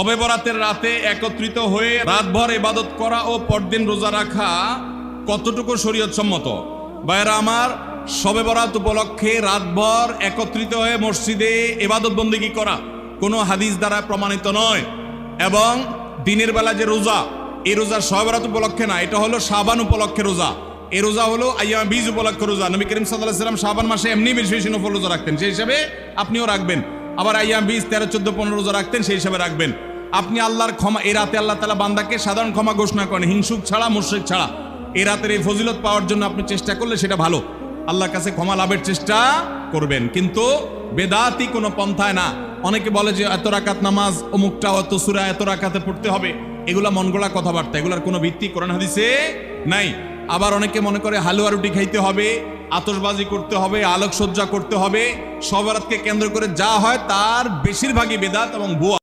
শবে বরাতের রাতে একত্রিত হয়ে রাতভর ইবাদত করা ও পরদিন রোজা রাখা কতটুকু শরীয়ত সম্মত? ভাইরা আমার, শবে বরাত উপলক্ষে রাতভর একত্রিত হয়ে মসজিদে ইবাদত বন্দেগী করা কোনো হাদিস দ্বারা প্রমাণিত নয়। এবং দিনের বেলা যে রোজা, এই রোজা শবে বরাত উপলক্ষে না, এটা হলো শাবান উপলক্ষে রোজা। এই রোজা হলো আইয়াম বীজ উপলক্ষে রোজা। নবী করিম সাল্লাল্লাহু আলাইহি ওয়াসাল্লাম শাবান মাসে এমনি বেশি বেশি নফল রোজা রাখতেন, সেই হিসাবে আপনিও রাখবেন। আবার আইয়াম বীজ 13, 14, 15 রোজা রাখতেন, সেই হিসাবে রাখবেন। আপনি আল্লাহর ক্ষমা, এই রাতে আল্লাহ তাআলা বান্দাকে সাধারণ ক্ষমা ঘোষণা করেন, হিংসুক ছাড়া, মুশরিক ছাড়া। এই রাতের এই ফজিলত পাওয়ার জন্য আপনি চেষ্টা করলে সেটা ভালো, আল্লাহর কাছে ক্ষমা লাভের চেষ্টা করবেন, কিন্তু বেদাতি কোনো পন্থায় না। অনেকে বলে যে এত রাকাত নামাজ, অমুকটা অত সূরা এত রাকাতে পড়তে হবে, এগুলা মনগড়া কথাবার্তা, এগুলার কোনো ভিত্তি কোরআন হাদিসে নাই। আবার অনেকে মনে করে হালুয়া রুটি খাইতে হবে, আতশবাজি করতে হবে, আলোকসজ্জা করতে হবে। শবে বরাতকে কেন্দ্র করে যা হয় তার বেশিরভাগই বেদাত এবং ভুয়া।